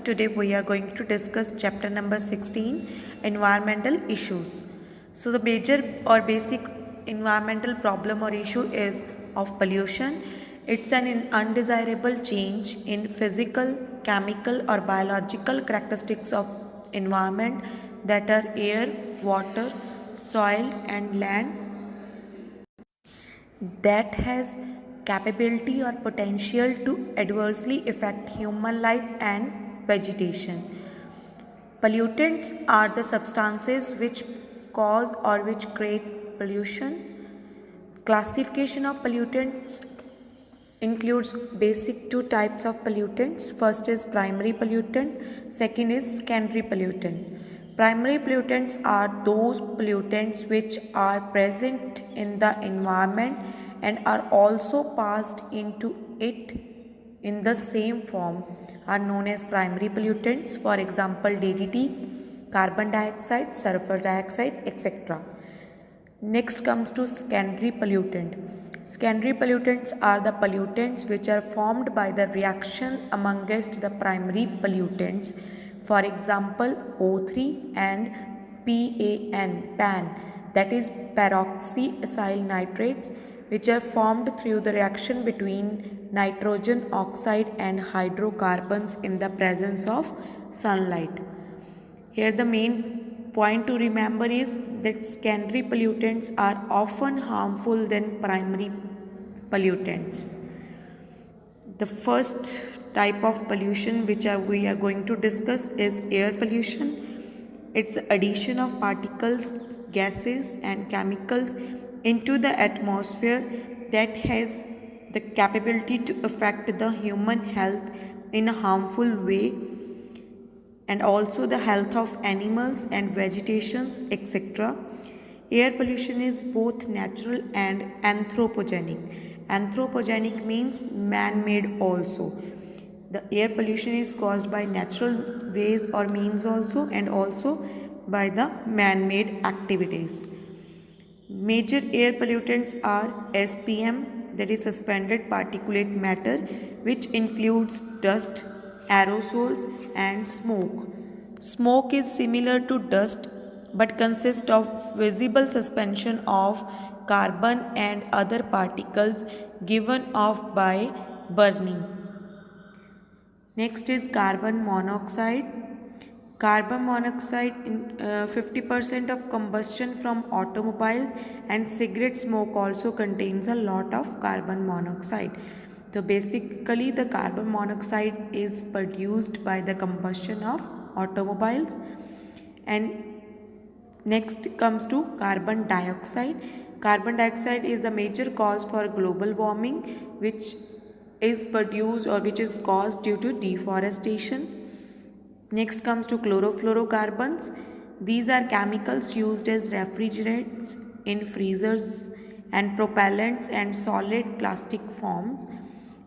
Today we are going to discuss chapter number 16, environmental issues. So the major or basic environmental problem or issue is of pollution. It's an undesirable change in physical, chemical or biological characteristics of environment that are air, water, soil and land that has capability or potential to adversely affect human life and vegetation. Pollutants are the substances which cause or which create pollution. Classification of pollutants includes basic two types of pollutants. First is primary pollutant, second is secondary pollutant. Primary pollutants are those pollutants which are present in the environment and are also passed into it in the same form are known as primary pollutants. For example, DDT, carbon dioxide, sulfur dioxide, etc. Next comes to secondary pollutant. Secondary pollutants are the pollutants which are formed by the reaction amongst the primary pollutants. For example, O3 and PAN, that is peroxyacyl nitrates, which are formed through the reaction between nitrogen oxide and hydrocarbons in the presence of sunlight. Here the main point to remember is that secondary pollutants are often harmful than primary pollutants. The first type of pollution which we are going to discuss is air pollution. It's the addition of particles, gases and chemicals into the atmosphere that has the capability to affect the human health in a harmful way and also the health of animals and vegetations, etc. Air pollution is both natural and anthropogenic. Anthropogenic means man-made also. The air pollution is caused by natural ways or means also and also by the man-made activities. Major air pollutants are SPM, that is suspended particulate matter, which includes dust, aerosols and smoke. Smoke is similar to dust but consists of visible suspension of carbon and other particles given off by burning. Next is carbon monoxide. Carbon monoxide, 50% of combustion from automobiles and cigarette smoke also contains a lot of carbon monoxide. So basically the carbon monoxide is produced by the combustion of automobiles. And next comes to carbon dioxide. Carbon dioxide is the major cause for global warming, which is produced or which is caused due to deforestation. Next comes to chlorofluorocarbons. These are chemicals used as refrigerants in freezers and propellants and solid plastic forms.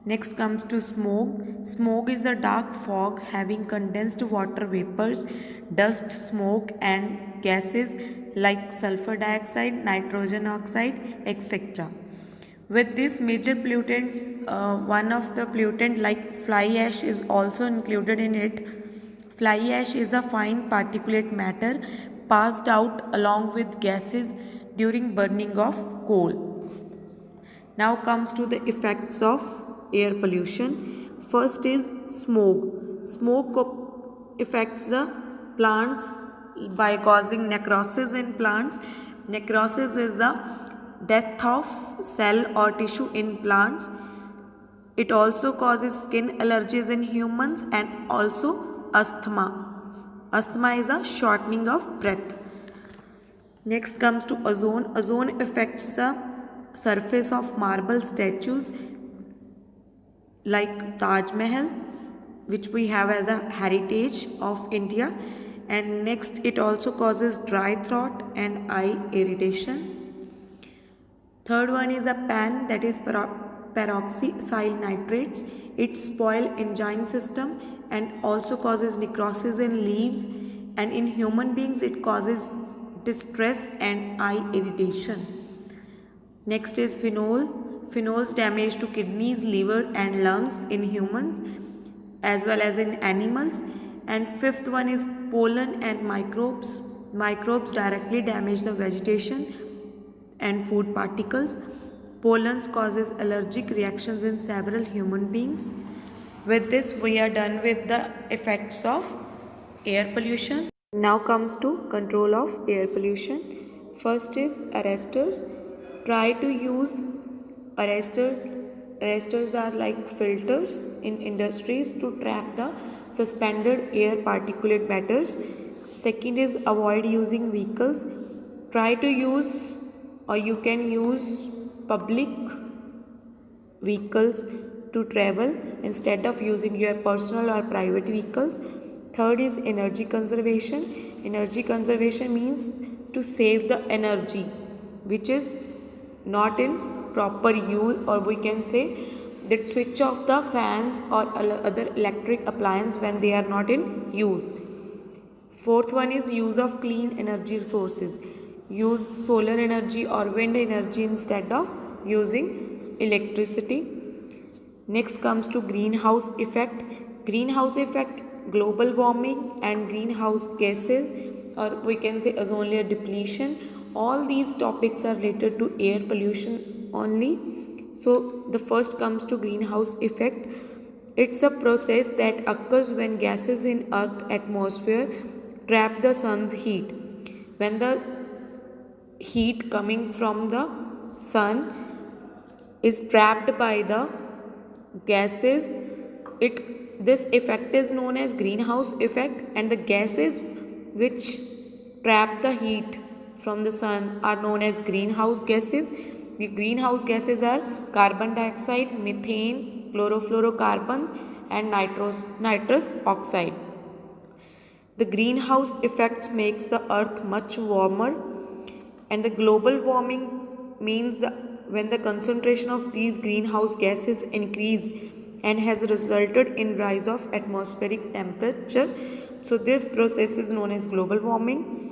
Next comes to smoke. Smoke is a dark fog having condensed water vapors, dust, smoke and gases like sulfur dioxide, nitrogen oxide, etc. With these major pollutants, one of the pollutant like fly ash is also included in it. Fly ash is a fine particulate matter passed out along with gases during burning of coal. Now comes to the effects of air pollution. First is smoke. Smoke affects the plants by causing necrosis in plants. Necrosis is the death of cell or tissue in plants. It also causes skin allergies in humans and also asthma. Asthma is a shortening of breath. Next comes to ozone. Ozone affects the surface of marble statues like Taj Mahal, which we have as a heritage of India. And next, it also causes dry throat and eye irritation. Third one is a PAN, that is peroxyacyl nitrates. It spoils enzyme system and also causes necrosis in leaves, and in human beings it causes distress and eye irritation. Next is phenol. Phenol's damage to kidneys, liver and lungs in humans as well as in animals. And fifth one is pollen and microbes. Microbes directly damage the vegetation and food particles. Pollen causes allergic reactions in several human beings. With this, we are done with the effects of air pollution. Now comes to control of air pollution. First is arresters. Try to use arresters. Arresters are like filters in industries to trap the suspended air particulate matters. Second is avoid using vehicles. Try to use, or you can use, public vehicles to travel instead of using your personal or private vehicles. Third is energy conservation. Energy conservation means to save the energy which is not in proper use, or we can say that switch off the fans or other electric appliance when they are not in use. Fourth one is use of clean energy sources. Use solar energy or wind energy instead of using electricity. Next comes to greenhouse effect. Greenhouse effect, global warming and greenhouse gases, or we can say ozone layer depletion. All these topics are related to air pollution only. So the first comes to greenhouse effect. It's a process that occurs when gases in Earth's atmosphere trap the sun's heat. When the heat coming from the sun is trapped by the gases, this effect is known as greenhouse effect, and the gases which trap the heat from the sun are known as greenhouse gases. The greenhouse gases are carbon dioxide, methane, chlorofluorocarbons and nitrous oxide. The greenhouse effect makes the earth much warmer, and the global warming means when the concentration of these greenhouse gases increase and has resulted in rise of atmospheric temperature. So this process is known as global warming.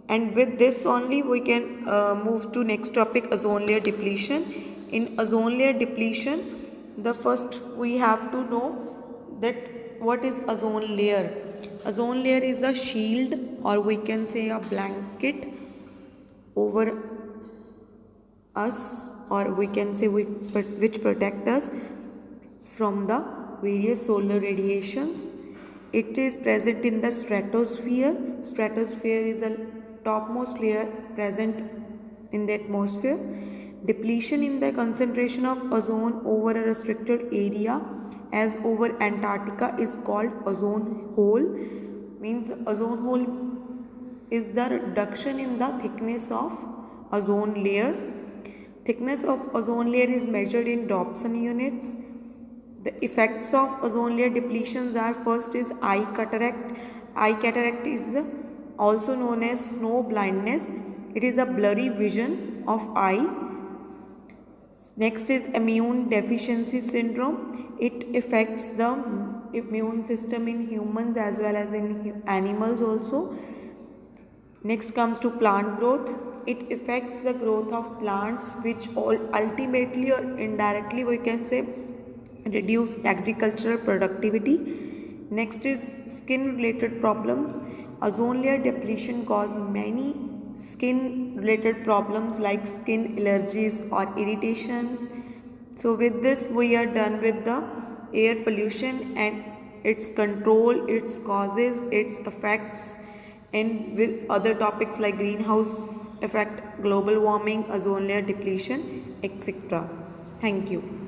And with this only we can move to next topic, ozone layer depletion. In ozone layer depletion, the first we have to know that what is ozone layer. Ozone layer is a shield, or we can say a blanket over us, or we can say which protect us from the various solar radiations. It is present in the stratosphere. Stratosphere is a topmost layer present in the atmosphere. Depletion in the concentration of ozone over a restricted area, as over Antarctica, is called ozone hole. Means ozone hole is the reduction in the thickness of ozone layer. Thickness of ozone layer is measured in Dobson units. The effects of ozone layer depletions are: first is eye cataract. Eye cataract is also known as snow blindness. It is a blurry vision of eye. Next is immune deficiency syndrome. It affects the immune system in humans as well as in animals also. Next comes to plant growth. It affects the growth of plants, which ultimately or indirectly we can say reduce agricultural productivity. Next is skin related problems. Ozone layer depletion cause many skin related problems like skin allergies or irritations. So with this we are done with the air pollution and its control, its causes, its effects, and with other topics like greenhouse effect, global warming, ozone layer depletion, etc. Thank you.